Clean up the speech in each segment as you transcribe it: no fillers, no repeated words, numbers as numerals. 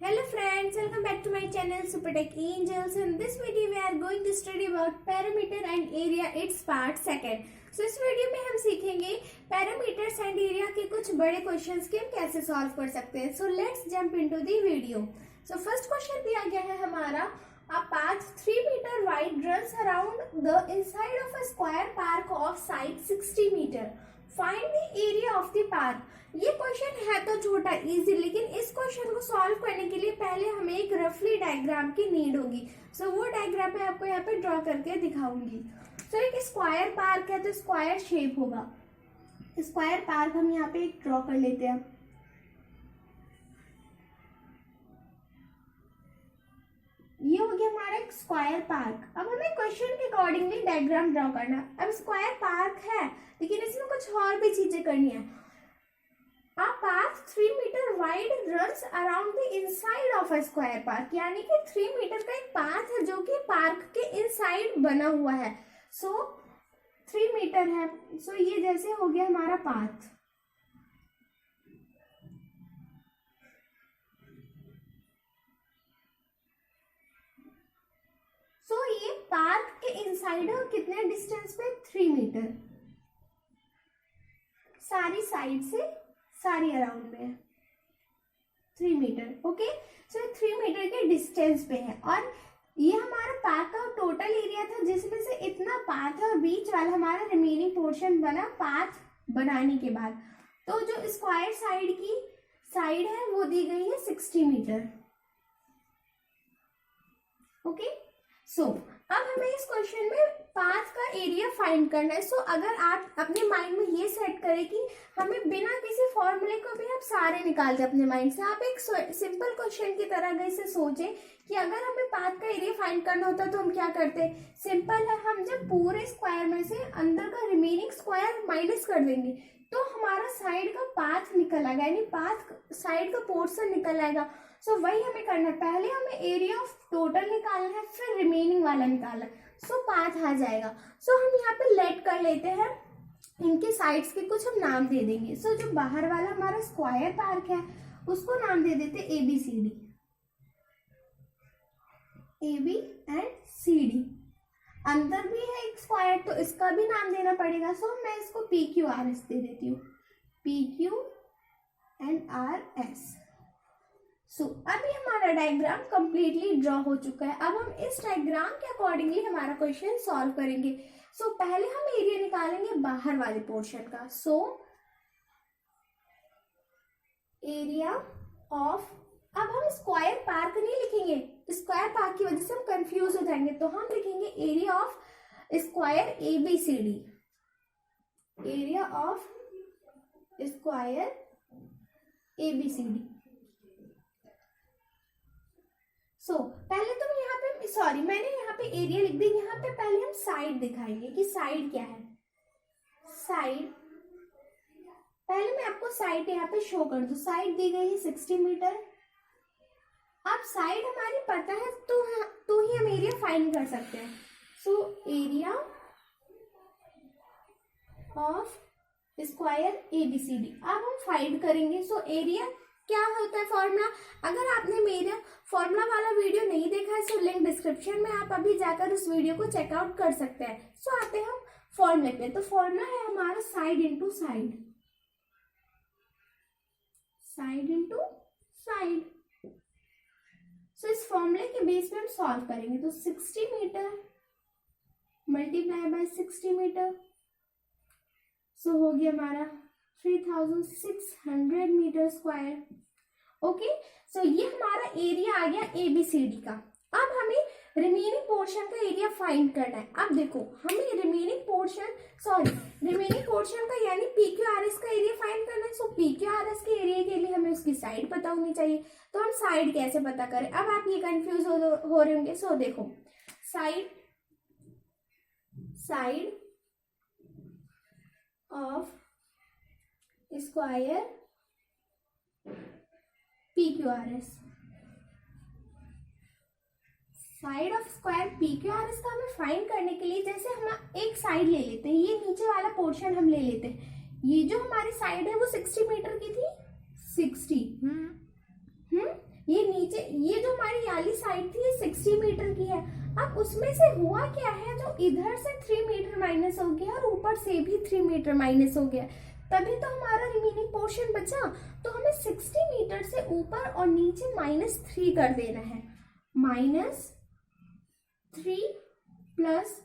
Hello friends, welcome back to my channel Super Tech Angels. In this video we are going to study about perimeter and area its part second. So इस video में हम सीखेंगे parameters and area के कुछ बड़े questions के हम कैसे सॉल्व कर सकते हैं. So let's jump into the video. So first question दिया गया है हमारा A path 3 meter wide runs around the inside of a square park of side 60 meter. Find the area of the park. ये question है तो छोटा easy, लेकिन इस क्वेश्चन को सॉल्व करने के लिए पहले हमें एक रफली डायग्राम की नीड होगी. सो वो डायग्राम मैं आपको यहाँ पे ड्रॉ करके दिखाऊंगी. सो एक स्क्वायर पार्क है तो स्क्वायर शेप होगा. स्क्वायर पार्क हम यहाँ पे एक ड्रॉ कर लेते हैं. ये हो गया हमारा एक स्क्वायर पार्क. अब हमें क्वेश्चन के अकॉर्डिंगली डायग्राम ड्रॉ करना. अब स्क्वायर पार्क है लेकिन इसमें कुछ और भी चीजें करनी है. A path 3 meter wide runs around the inside of a square park. यानी कि 3 मीटर का एक पाथ है जो कि पार्क के इनसाइड बना हुआ है. सो 3 मीटर है. सो ये जैसे हो गया हमारा पाथ. सो ये पार्क के इनसाइड है. कितने डिस्टेंस पे? 3 मीटर. सारी साइड से सारी अराउंड में 3 मीटर. ओके, सो 3 मीटर के डिस्टेंस पे है. और ये हमारा पार्क का टोटल एरिया था जिसमें से इतना पाथ है और बीच वाला हमारा रिमेनिंग पोर्शन बना पाथ बनाने के बाद. तो जो स्क्वायर साइड की साइड है वो दी गई है 60 मीटर. ओके, सो अब हमें इस क्वेश्चन में पाथ का एरिया फाइंड करना है. सो अगर आप अपने माइंड में ये सेट करें कि हमें बिना किसी फॉर्मूले को भी आप सारे निकाल दें अपने माइंड से. आप एक सिंपल क्वेश्चन की तरह इसे सोचें कि अगर हमें पाथ का एरिया फाइंड करना होता तो हम क्या करते. सिंपल है, हम जब पूरे स्क्वायर में से अंदर का रिमेनिंग स्क्वायर माइनस कर देंगे तो हमारा साइड का पाथ निकल आएगा, यानी पाथ साइड का पोर्शन निकल आएगा. सो वही हमें करना है. पहले हमें एरिया ऑफ टोटल निकालना है, फिर रिमेनिंग वाला निकालना है. सो पाथ आ जाएगा. सो हम यहाँ पे लेट कर लेते हैं. इनके साइड्स के कुछ हम नाम दे देंगे. सो जो बाहर वाला हमारा स्क्वायर पार्क है उसको नाम दे देते ABCD. AB and CD. अंदर भी है एक स्क्वायर तो इसका भी नाम देना पड़ेगा. सो मैं इसको PQRS दे देती हूँ. PQ and RS. सो अभी हमारा डायग्राम कंप्लीटली ड्रॉ हो चुका है. अब हम इस डायग्राम के अकॉर्डिंगली हमारा क्वेश्चन सॉल्व करेंगे. सो पहले हम एरिया निकालेंगे बाहर वाले पोर्शन का. सो एरिया ऑफ, अब हम स्क्वायर पार्क नहीं लिखेंगे, स्क्वायर पार्क की वजह से हम कंफ्यूज हो जाएंगे. तो हम लिखेंगे area of square ABCD. Area of square ABCD. सो पहले तो यहाँ पे मैंने यहाँ पे एरिया लिख दी. यहाँ पे पहले हम साइड दिखाएंगे कि साइड क्या है. साइड पहले मैं आपको साइड यहाँ पे शो कर दूं. साइड दी गई है 60 मीटर. अब साइड हमारी पता है तो ही हम एरिया फाइंड कर सकते हैं. सो एरिया ऑफ स्क्वायर ABCD अब हम फाइंड करेंगे. सो एरिया क्या होता है फॉर्मूला. अगर आपने मेरा फॉर्मूला वाला वीडियो नहीं देखा है तो लिंक डिस्क्रिप्शन में आप अभी जाकर उस वीडियो को चेकआउट कर सकते हैं. सो आते हैं हम फॉर्मूले पे. तो फॉर्मूला है हमारा side into side. Side into side. So इस फॉर्मूले के बेस पे हम सॉल्व करेंगे. तो 60 मीटर मल्टीप्लाई बाय 60 मीटर. सो हो गया हमारा 3600 मीटर स्क्वायर. ओके, सो ये हमारा एरिया आ गया ABCD का. अब हमें रिमेनिंग पोर्शन का एरिया फाइंड करना है. अब देखो हमें रिमेनिंग पोर्शन का यानी PQRS का एरिया फाइंड करना है. सो PQRS के एरिया के लिए हमें उसकी साइड पता होनी चाहिए. तो हम साइड कैसे पता करें. अब आप ये कंफ्यूज हो रहे होंगे. सो देखो side of square PQRS. Side of square PQRS का हमें फाइंड करने के लिए जैसे हम एक साइड ले लेते हैं. ये नीचे वाला पोर्शन हम ले लेते हैं. ये जो हमारी साइड है वो 60 मीटर की थी. 60 ये नीचे ये जो हमारी वाली साइड थी ये 60 मीटर की है। अब उसमें से हुआ क्या है, जो इधर से 3 मीटर माइनस हो गया और ऊपर से भी 3 मीटर माइनस हो गया, तभी तो हमारा रिमेनिंग पोर्शन बचा। तो हमें 60 मीटर से ऊपर और नीचे -3 कर देना है। -3 +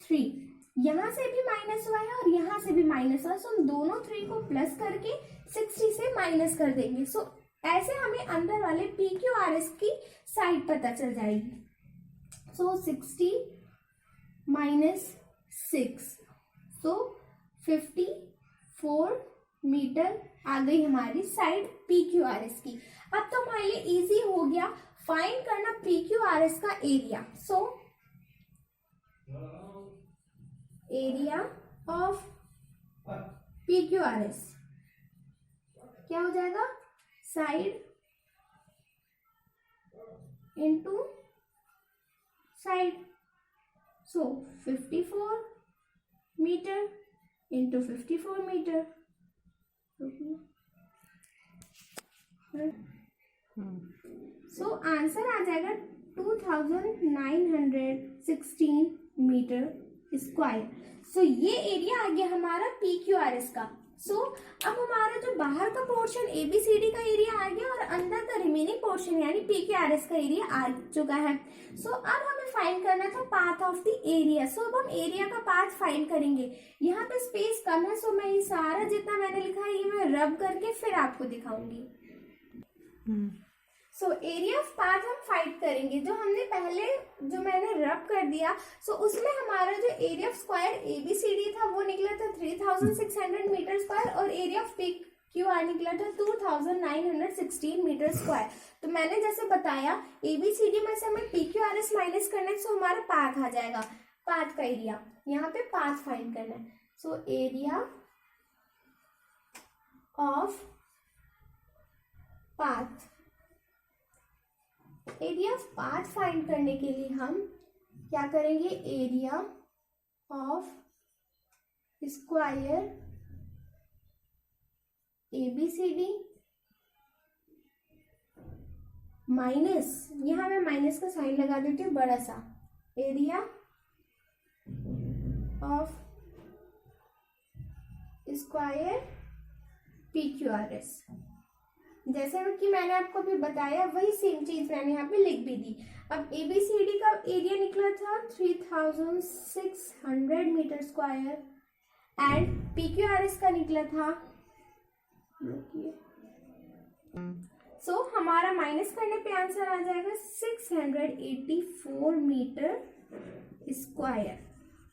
3, यहाँ से भी माइनस हुआ है और यहाँ से भी माइनस हुआ, सो हम दोनों 3 को प्लस करके 60 से माइनस कर देंगे। सो ऐसे हमें अंदर वाले PQRS की साइड पता चल जाएगी। सो 60 - 6, सो 54 मीटर आ गई हमारी साइड PQRS की। अब तो हमारे लिए इजी हो गया फाइंड करना PQRS का area. So area of PQRS क्या हो जाएगा, side into side. So 54 metre into 54 metre, so answer आ जाएगा 2916 मीटर स्क्वायर। सो ये एरिया आ गया हमारा PQRS का। सो अब हमारा जो बाहर का पोर्शन ABCD का एरिया आ गया और अंदर का रिमेनिंग पोर्शन यानी PQRS का एरिया आ चुका है। सो अब हमें फाइंड करना था पाथ ऑफ द एरिया। सो अब हम एरिया का पाथ फाइंड करेंगे। यहाँ पे स्पेस कम है, सो मैं ये सारा जितना मैंने लिखा है ये मैं रब करके फिर आपको दिखाऊंगी। सो एरिया ऑफ पाथ हम फाइंड करेंगे। जो हमने पहले जो मैंने रब कर दिया, सो उसमें हमारा जो एरिया ऑफ स्क्वायर ABCD था वो निकला था 3600 मीटर स्क्वायर और एरिया ऑफ PQR निकला था 2916 मीटर स्क्वायर। तो मैंने जैसे बताया ABCD में से हमें PQRS माइनस करना है, सो हमारा पाथ आ जाएगा, पाथ का एरिया। यहाँ पे पाथ फाइंड करना है। सो area of path, area of path find करने के लिए हम क्या करेंगे, area of square ABCD minus, यहां मैं माइनस का साइन लगा देती हूँ बड़ा सा, एरिया ऑफ स्क्वायर PQRS। जैसे कि मैंने आपको अभी बताया वही सेम चीज मैंने यहाँ पे लिख भी दी। अब ABCD का एरिया निकला था 3600 मीटर स्क्वायर एंड PQRS का निकला था, सो हमारा माइनस करने पे आंसर आ जाएगा 684 मीटर स्क्वायर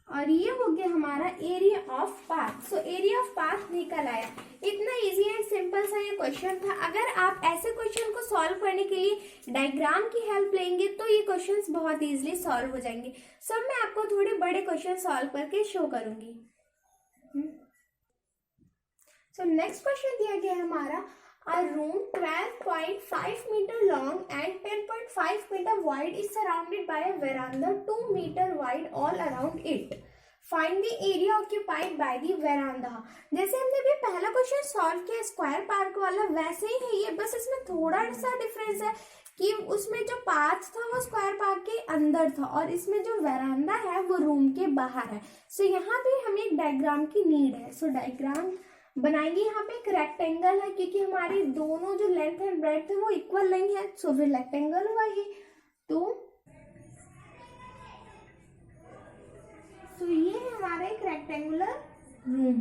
और ये हो गया हमारा area of path. So area of path निकल आया। इतना इजी एंड सिंपल सा ये क्वेश्चन था। अगर आप ऐसे क्वेश्चन को सॉल्व करने के लिए डायग्राम की हेल्प लेंगे तो ये क्वेश्चंस बहुत इजीली सॉल्व हो जाएंगे। सब मैं आपको थोड़े बड़े क्वेश्चन सॉल्व करके शो करूंगी। सो नेक्स्ट क्वेश्चन दिया गया है हमारा, a room 12.5 meter long and 10.5 meter wide is surrounded by a veranda 2 meter wide all around it. Find the area occupied by the veranda. जैसे हमने भी पहला क्वेश्चन सॉल्व किया स्क्वायर पार्क वाला, वैसे ही है ये, बस इसमें थोड़ा सा डिफरेंस है कि उसमें जो पाथ था वो स्क्वायर पार्क के अंदर था और इसमें जो वेरांडा है वो रूम के बाहर है। सो यहाँ पे हमें एक डायग्राम की नीड है। सो डायग्राम बनाएंगे। यहाँ पे एक रेक्टेंगल है क्योंकि हमारी दोनों जो लेंथ एंड ब्रेड्थ है वो इक्वल नहीं है, सो फिर रेक्टेंगल हुआ ये। तो ये है हमारा एक रेक्टेंगुलर रूम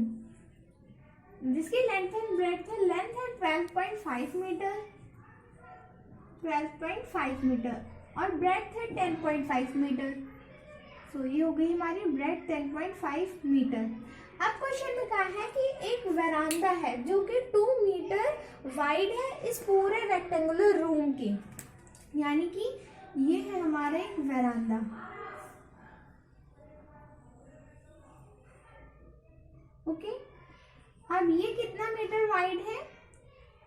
जिसकी लेंथ एंड ब्रेड्थ है, लेंथ है 12.5 मीटर 12.5 मीटर और ब्रेड्थ है 10.5 मीटर। सो ये हो गई हमारी ब्रेड्थ 10.5 मीटर। अब क्वेश्चन में कहा है कि एक वरांडा है जो कि 2 मीटर वाइड है इस पूरे रेक्टेंगुलर रूम के, यानी कि ये है हमारा एक वरांडा। ओके, अब ये कितना मीटर वाइड है,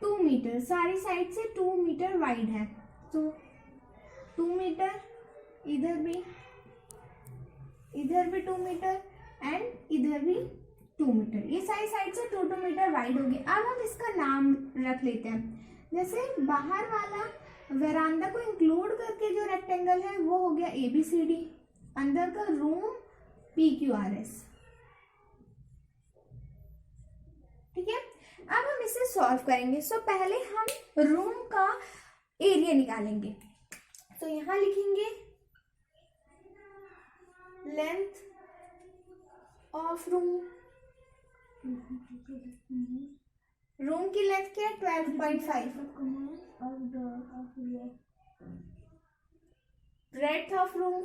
2 मीटर, सारी साइड से 2 मीटर वाइड है। तो 2 मीटर, इधर भी 2 मीटर एंड इधर भी 2 मीटर, ये सारी साइड से 2 मीटर वाइड होगी। अब हम इसका नाम रख लेते हैं। जैसे बाहर वाला वेरांडा को इंक्लूड करके जो रेक्टेंगल है वो हो गया ABCD, अंदर का रूम PQRS। ठीक है, अब हम इसे सॉल्व करेंगे। सो पहले हम रूम का एरिया निकालेंगे। तो यहां लिखेंगे लेंथ ऑफ रूम की लेंथ क्या है 12.5, ब्रेड्थ ऑफ रूम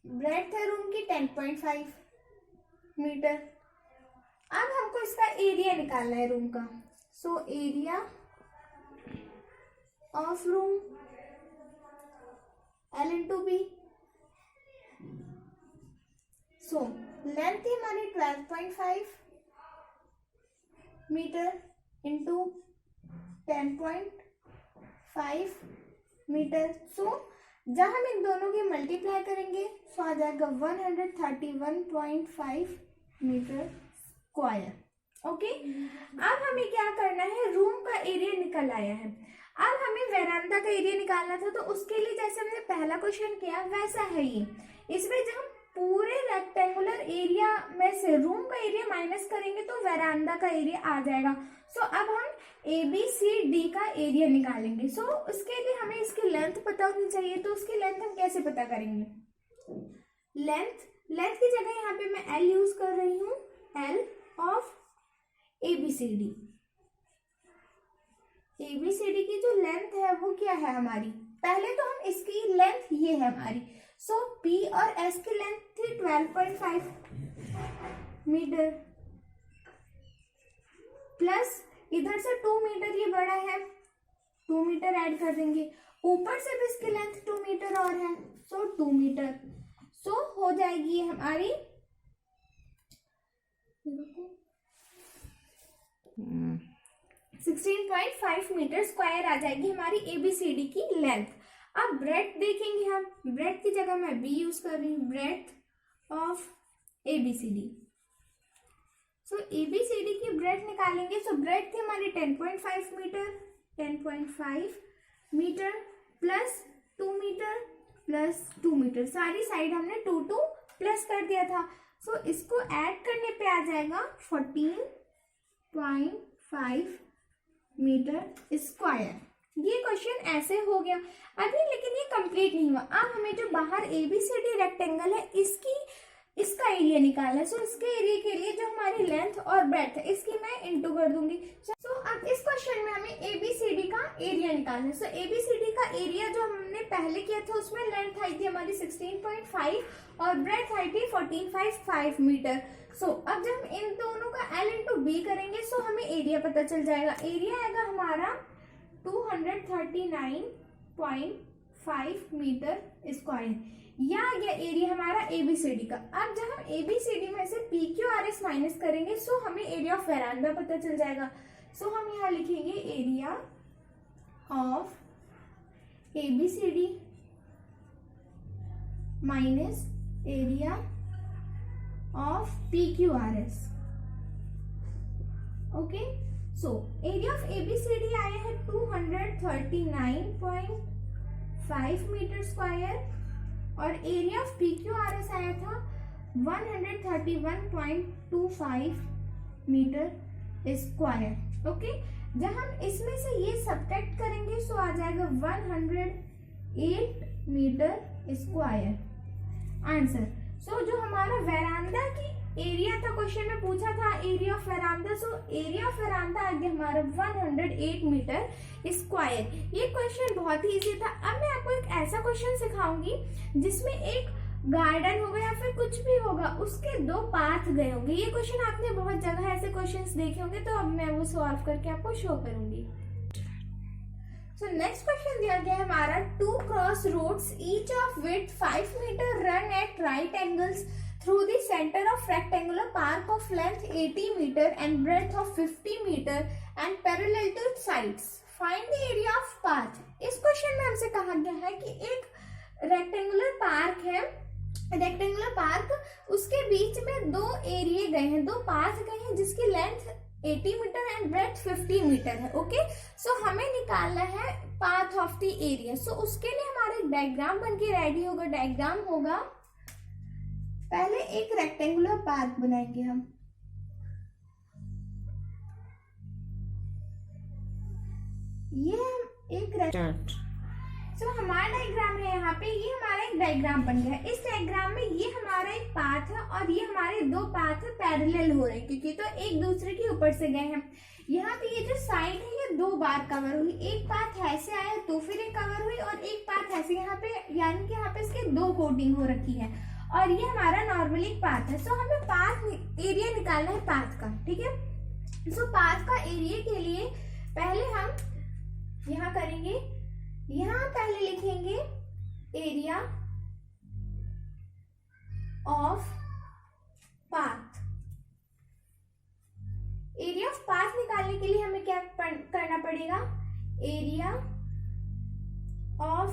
ब्रेड्थ है रूम की 10.5 मीटर। अब हमको इसका एरिया निकालना है रूम का। सो area of room L into B। So length थी हमारी 12.5 मीटर इंटू 10.5 मीटर। सो जब हम इन दोनों की मल्टीप्लाई करेंगे सो आ जाएगा 131.5 मीटर स्क्वायर। ओके, अब हमें क्या करना है, रूम का एरिया निकल आया है। अब हमें वेरांडा का एरिया निकालना था, तो उसके लिए जैसे हमने पहला क्वेश्चन किया वैसा है ये। इसमें जब हम पूरे रेक्टेंगुलर एरिया में से रूम का एरिया माइनस करेंगे तो वेरांडा का एरिया आ जाएगा। सो अब हम ABCD का एरिया निकालेंगे। सो उसके लिए हमें इसकी लेंथ पता होनी चाहिए। तो उसकी लेंथ हम कैसे पता करेंगे, लेंथ की जगह यहाँ पे मैं L यूज कर रही हूँ, L ऑफ ABCD। ABCD की जो लेंथ है वो क्या है हमारी, पहले तो हम इसकी लेंथ ये है हमारी। सो P और S की लेंथ थी 12.5 मीटर, प्लस इधर से 2 मीटर ये बड़ा है, 2 मीटर ऐड कर देंगे। ऊपर से भी इसकी लेंथ 2 मीटर और है, सो 2 मीटर। सो हो जाएगी ये हमारी 16.5 मीटर स्क्वायर आ जाएगी हमारी ABCD की लेंथ। अब ब्रेड्थ देखेंगे हम, ब्रेड्थ की जगह मैं B यूज कर रही हूँ, breadth of ABCD। So ABCD की ब्रेड्थ निकालेंगे। सो ब्रेड्थ थी हमारी 10.5 metre, 10.5 metre plus 2 metre plus 2 metre, सारी साइड हमने 2 प्लस कर दिया था। सो इसको ऐड करने पे आ जाएगा 14.5 मीटर स्क्वायर। ये क्वेश्चन ऐसे हो गया अभी, लेकिन ये कंप्लीट नहीं हुआ। अब हमें जो बाहर ABCD रेक्टेंगल है इसका एरिया निकालना है। सो इसके एरिया के लिए जो हमारी लेंथ और ब्रेड्थ है इसकी मैं इंटू कर दूंगी। सो अब इस क्वेश्चन में हमें ABCD का एरिया निकालना है। सो ABCD का एरिया जो हमने पहले किया था उसमें लेंथ आई थी हमारी 16.5 और ब्रेड्थ आई थी 14.5 मीटर। सो अब जब हम इन दोनों का L इंटू B करेंगे सो हमें एरिया पता चल जाएगा। एरिया आएगा हमारा 239.5 मीटर स्क्वायर। यह आ गया एरिया हमारा ABCD का। अब जब हम ABCD में से PQRS माइनस करेंगे सो हमें एरिया ऑफ वेरांडा पता चल जाएगा। सो हम यहाँ लिखेंगे area of ABCD minus area of PQRS। Okay, so area of ABCD आया है 239.5 मीटर स्क्वायर और एरिया ऑफ PQRS आया था 131.25 मीटर स्क्वायर। ओके, जब हम इसमें से ये सब्ट्रैक्ट करेंगे सो आ जाएगा 108 मीटर स्क्वायर आंसर। सो जो हमारा वेरांडा की एरिया था, क्वेश्चन में पूछा था area of veranda, so area of veranda आ गया हमारा 108 मीटर स्क्वायर। ये क्वेश्चन बहुत ही इजी था। अब मैं आपको एक ऐसा क्वेश्चन सिखाऊंगी जिसमें एक गार्डन होगा या फिर कुछ भी होगा, उसके 2 पाथ गए होंगे। ये क्वेश्चन आपने बहुत जगह ऐसे क्वेश्चंस देखे होंगे, तो अब मैं वो सॉल्व करके आपको शो करूंगी। सो नेक्स्ट क्वेश्चन दिया गया है हमारा 2 cross roads each of width 5 metre run at right angles through the center of rectangular park of length 80 meter and breadth of 50 meter and parallel to sides. Find the area of path. इस question में हमसे कहा गया है कि एक rectangular park है rectangular park, उसके बीच में दो एरिया गए हैं, दो पाथ गए हैं जिसकी length 80 metre and breadth 50 metre है। ओके, सो हमें निकालना है path of the area. So उसके लिए हमारा एक डायग्राम बन के रेडी होगा। डायग्राम होगा, पहले एक रेक्टेंगुलर पार्क बनाएंगे हम। ये एक सो हमारा डायग्राम है यहाँ पे, ये हमारा एक डायग्राम बन गया है। इस डायग्राम में ये हमारा एक पाथ है और ये हमारे दो पाथ पैरेलल हो रहे हैं क्योंकि तो एक दूसरे के ऊपर से गए हैं। यहाँ पे ये जो साइड है ये दो बार कवर हुई, एक पाथ ऐसे आया तो फिर एक कवर हुई और एक पाथ ऐसे यहाँ पे, यानी कि यहाँ पे इसके दो कोटिंग हो रखी है और ये हमारा नॉर्मली पाथ है। सो हमें पाथ एरिया निकालना है पाथ का, ठीक है। सो पाथ का एरिया के लिए पहले हम यहाँ करेंगे, यहाँ पहले लिखेंगे area of path. Area of path निकालने के लिए हमें क्या करना पड़ेगा, area of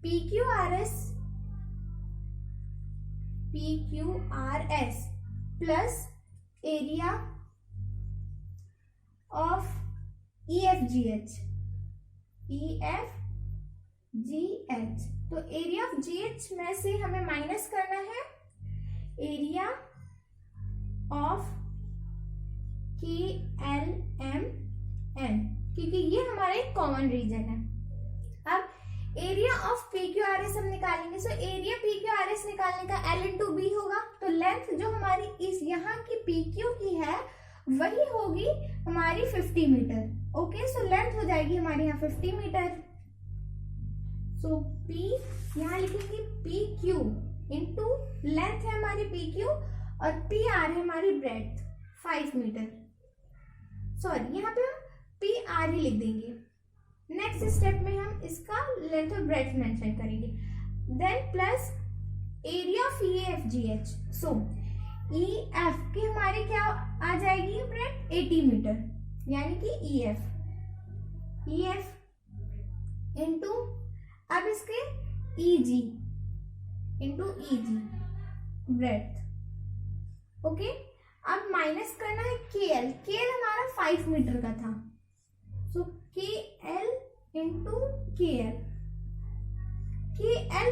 PQRS plus area of EFGH। तो एरिया ऑफ GH में से हमें माइनस करना है एरिया ऑफ KLMN क्योंकि ये हमारा एक कॉमन रीजन है। अब एरिया ऑफ PQRS हम निकालेंगे। सो एरिया PQRS निकालने का L/B होगा। तो लेंथ जो हमारी इस यहाँ की PQ की है वही होगी हमारी 50 मीटर। ओके, सो लेंथ हो जाएगी हमारे यहाँ 50 मीटर। सो P यहाँ लिखेंगे PQ इंटू लेंथ है हमारी PQ और PR है हमारी ब्रेड्थ 5 मीटर। सॉरी, यहाँ पे हम PR ही लिख देंगे। नेक्स्ट स्टेप में हम इसका लेंथ और ब्रेड्थ मेंशन करेंगे। Then plus area of EFGH। So EF की हमारी क्या आ जाएगी ब्रेड्थ 80 मीटर, यानी कि EF इंटू अब इसके EG into EG breadth. Okay, अब माइनस करना है KL हमारा 5 मीटर का था। सो KL इंटू KL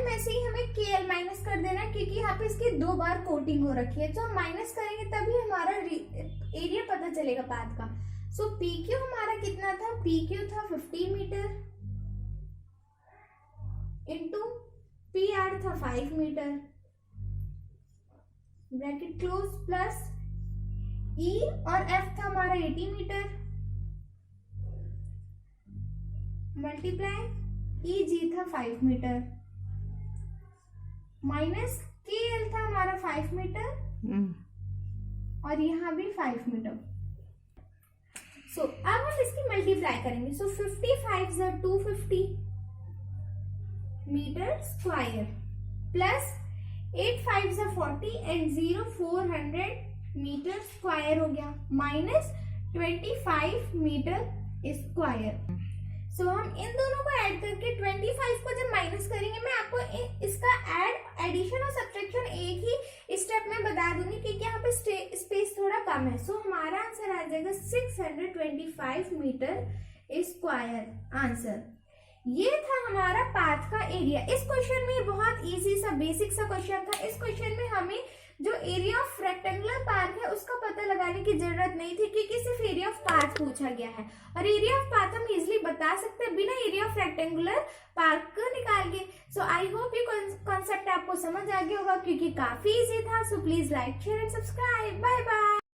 में से ही हमें KL माइनस कर देना है क्योंकि यहाँ पे इसकी दो बार कोटिंग हो रखी है। तो हम माइनस करेंगे तभी हमारा एरिया पता चलेगा पाथ का। सो PQ हमारा कितना था, PQ था 50 मीटर इंटू PR था 5 metre, bracket close, plus E और F था हमारा 80 मीटर, मल्टीप्लाई EG था 5 मीटर, माइनस KL था हमारा 5 मीटर और यहाँ भी 5 मीटर। सो अब हम इसकी मल्टीप्लाई करेंगे। So 55 = 250 metre square plus 8 5 = 40 and 0 400 metre square हो गया, माइनस 25 मीटर स्क्वायर। सो हम इन दोनों को ऐड करके 25 को जब माइनस करेंगे, मैं आपको इसका एडिशन और सब्ट्रैक्शन एक ही स्टेप में बता दूंगी क्योंकि यहाँ पे स्पेस थोड़ा कम है। सो हमारा आंसर आ जाएगा 625 मीटर स्क्वायर आंसर। ये था हमारा पाथ का एरिया। इस क्वेश्चन में बहुत इजी सा बेसिक सा क्वेश्चन था। इस क्वेश्चन में हमें जो एरिया ऑफ रेक्टेंगुलर पार्क है उसका पता लगाने की जरूरत नहीं थी क्योंकि सिर्फ एरिया ऑफ पार्क पूछा गया है और एरिया ऑफ पार्क हम इजीली बता सकते हैं बिना एरिया ऑफ रेक्टेंगुलर पार्क को निकाल के। सो आई होप ये कॉन्सेप्ट आपको समझ आ गया होगा क्योंकि काफी इजी था। So please like share and subscribe. Bye bye.